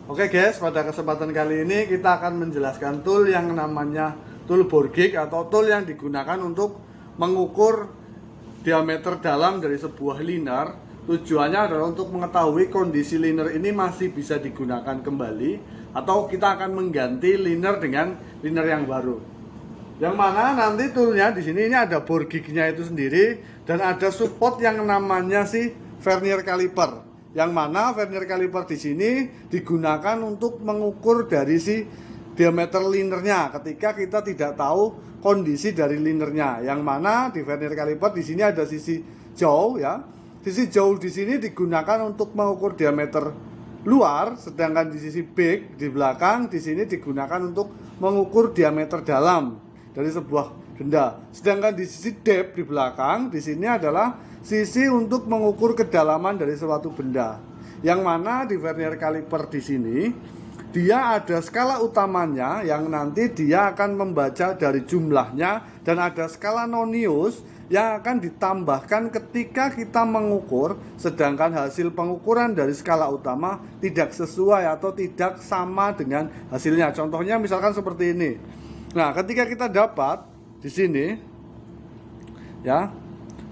Oke guys, pada kesempatan kali ini kita akan menjelaskan tool yang namanya tool bore gauge atau tool yang digunakan untuk mengukur diameter dalam dari sebuah liner. Tujuannya adalah untuk mengetahui kondisi liner ini masih bisa digunakan kembali atau kita akan mengganti liner dengan liner yang baru. Yang mana nanti toolnya di sini ini ada bore gauge-nya itu sendiri dan ada support yang namanya si vernier caliper. Yang mana vernier caliper di sini digunakan untuk mengukur dari si diameter linernya ketika kita tidak tahu kondisi dari linernya. Yang mana di vernier caliper di sini ada sisi jauh ya. Sisi jauh di sini digunakan untuk mengukur diameter luar, sedangkan di sisi back di belakang di sini digunakan untuk mengukur diameter dalam dari sebuah benda. Sedangkan di sisi depth di belakang di sini adalah sisi untuk mengukur kedalaman dari suatu benda. Yang mana di vernier caliper di sini dia ada skala utamanya yang nanti dia akan membaca dari jumlahnya, dan ada skala nonius yang akan ditambahkan ketika kita mengukur, sedangkan hasil pengukuran dari skala utama tidak sesuai atau tidak sama dengan hasilnya. Contohnya misalkan seperti ini. Nah, ketika kita dapat di sini ya,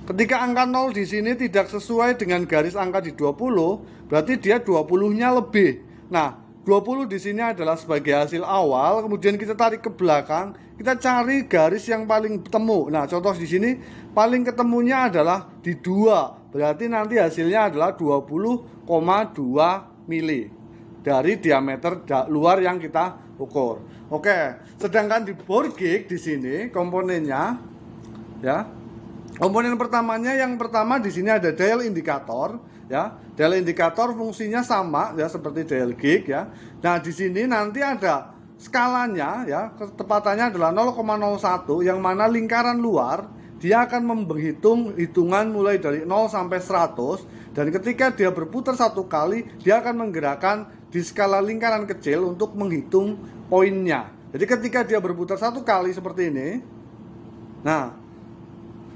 ketika angka 0 di sini tidak sesuai dengan garis angka di 20, berarti dia 20-nya lebih. Nah, 20 di sini adalah sebagai hasil awal, kemudian kita tarik ke belakang, kita cari garis yang paling ketemu. Nah, contoh di sini paling ketemunya adalah di 2. Berarti nanti hasilnya adalah 20,2 mili dari diameter luar yang kita ukur. Oke, sedangkan di bore gauge di sini komponennya ya. Komponen pertamanya, yang pertama di sini ada dial indikator ya. Dial indikator fungsinya sama ya seperti dial gauge ya. Nah, di sini nanti ada skalanya ya, ketepatannya adalah 0,01, yang mana lingkaran luar dia akan menghitung hitungan mulai dari 0 sampai 100, dan ketika dia berputar satu kali dia akan menggerakkan di skala lingkaran kecil untuk menghitung poinnya. Jadi ketika dia berputar satu kali seperti ini, nah,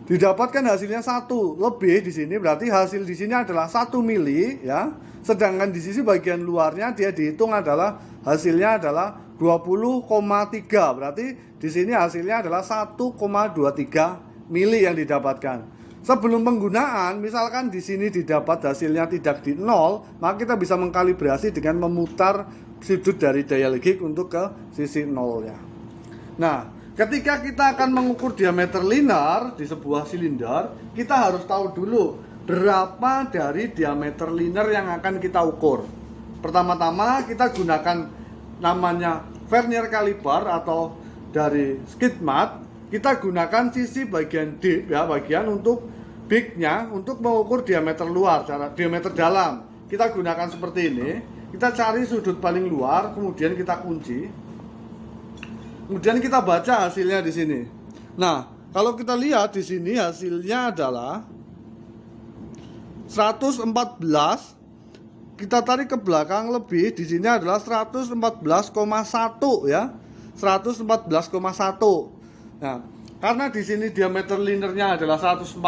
didapatkan hasilnya 1 lebih di sini, berarti hasil di sini adalah 1 mili ya. Sedangkan di sisi bagian luarnya dia dihitung adalah hasilnya adalah 20,3. Berarti di sini hasilnya adalah 1,23 mili yang didapatkan. Sebelum penggunaan, misalkan di sini didapat hasilnya tidak di 0, maka kita bisa mengkalibrasi dengan memutar sudut dari dial gauge untuk ke sisi 0 ya. Nah, ketika kita akan mengukur diameter liner di sebuah silinder, kita harus tahu dulu berapa dari diameter liner yang akan kita ukur. Pertama-tama kita gunakan namanya vernier caliper atau dari skid mat. Kita gunakan sisi bagian deep ya, bagian untuk bignya untuk mengukur diameter luar, diameter dalam. Kita gunakan seperti ini. Kita cari sudut paling luar, kemudian kita kunci. Kemudian kita baca hasilnya di sini. Nah, kalau kita lihat di sini hasilnya adalah 114. Kita tarik ke belakang lebih, di sini adalah 114,1 ya. 114,1. Nah, karena di sini diameter linernya adalah 114,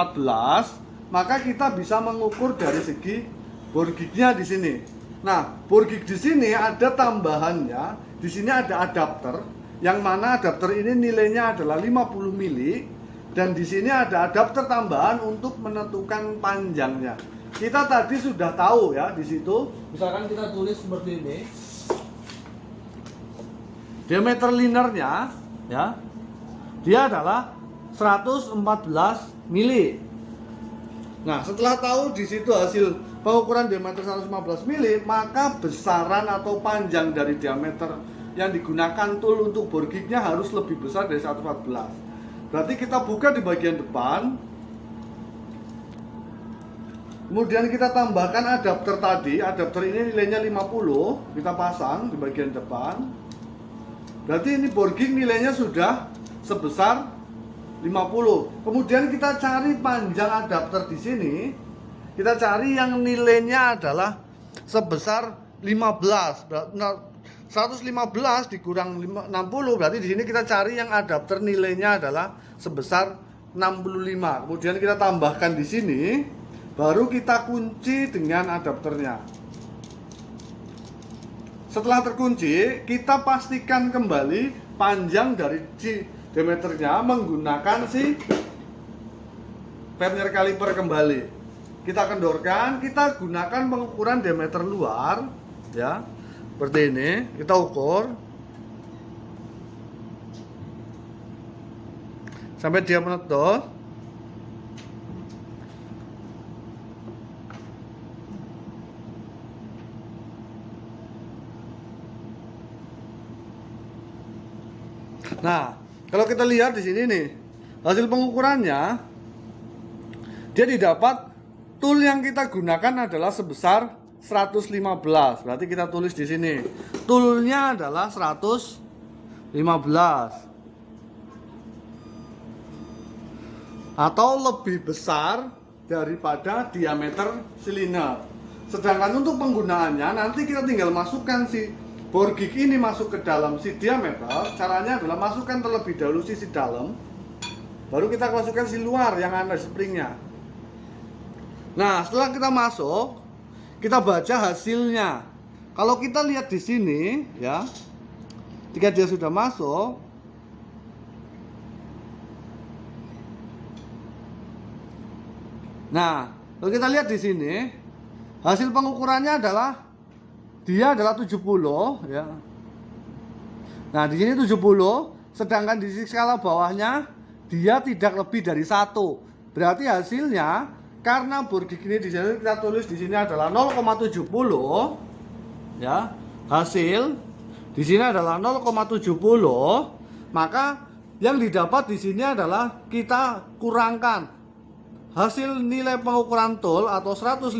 maka kita bisa mengukur dari segi bore gauge-nya di sini. Nah, bore gauge di sini ada tambahannya. Di sini ada adapter, yang mana adapter ini nilainya adalah 50 mili, dan di sini ada adapter tambahan untuk menentukan panjangnya. Kita tadi sudah tahu ya di situ. Misalkan kita tulis seperti ini. Diameter linernya ya, dia adalah 114 mili. Nah, setelah tahu di situ hasil pengukuran diameter 115 mili, maka besaran atau panjang dari diameter yang digunakan tool untuk bore gauge-nya harus lebih besar dari 114. Berarti kita buka di bagian depan. Kemudian kita tambahkan adapter tadi. Adapter ini nilainya 50, kita pasang di bagian depan. Berarti ini bore gauge nilainya sudah sebesar 50. Kemudian kita cari panjang adapter di sini. Kita cari yang nilainya adalah sebesar 15. 115 dikurang 60, berarti di sini kita cari yang adapter nilainya adalah sebesar 65. Kemudian kita tambahkan di sini, baru kita kunci dengan adapternya. Setelah terkunci, kita pastikan kembali panjang dari diameternya menggunakan si vernier caliper kembali. Kita kendorkan, kita gunakan pengukuran diameter luar ya. Seperti ini, kita ukur sampai dia menetos. Nah, kalau kita lihat di sini nih, hasil pengukurannya, dia didapat tool yang kita gunakan adalah sebesar 115. Berarti kita tulis di sini, toolnya adalah 115 atau lebih besar daripada diameter silinder. Sedangkan untuk penggunaannya nanti kita tinggal masukkan si bor gig ini masuk ke dalam si diameter. Caranya adalah masukkan terlebih dahulu sisi dalam, baru kita masukkan si luar yang ada springnya. Nah, setelah kita masuk, kita baca hasilnya. Kalau kita lihat di sini ya, ketika dia sudah masuk, nah, kalau kita lihat di sini, hasil pengukurannya adalah dia adalah 70 ya. Nah, di sini 70, sedangkan di skala bawahnya dia tidak lebih dari 1. Berarti hasilnya, karena bor gig ini di sini kita tulis di sini adalah 0,70 ya. Hasil di sini adalah 0,70, maka yang didapat di sini adalah kita kurangkan hasil nilai pengukuran tool atau 115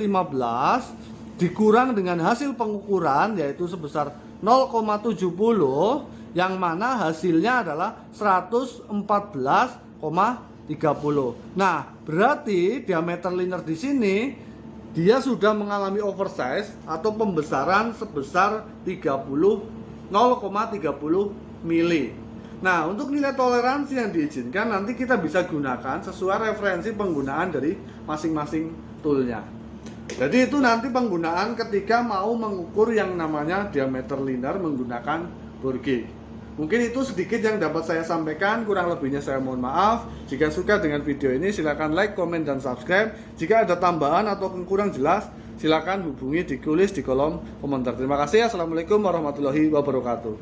dikurang dengan hasil pengukuran yaitu sebesar 0,70, yang mana hasilnya adalah 114,30. Nah, berarti diameter liner di sini dia sudah mengalami oversize atau pembesaran sebesar 0,30 mili. Nah, untuk nilai toleransi yang diizinkan nanti kita bisa gunakan sesuai referensi penggunaan dari masing-masing toolnya. Jadi itu nanti penggunaan ketika mau mengukur yang namanya diameter liner menggunakan bor gig. Mungkin itu sedikit yang dapat saya sampaikan, kurang lebihnya saya mohon maaf. Jika suka dengan video ini silahkan like, komen, dan subscribe. Jika ada tambahan atau kurang jelas silahkan hubungi, ditulis di kolom komentar. Terima kasih. Assalamualaikum warahmatullahi wabarakatuh.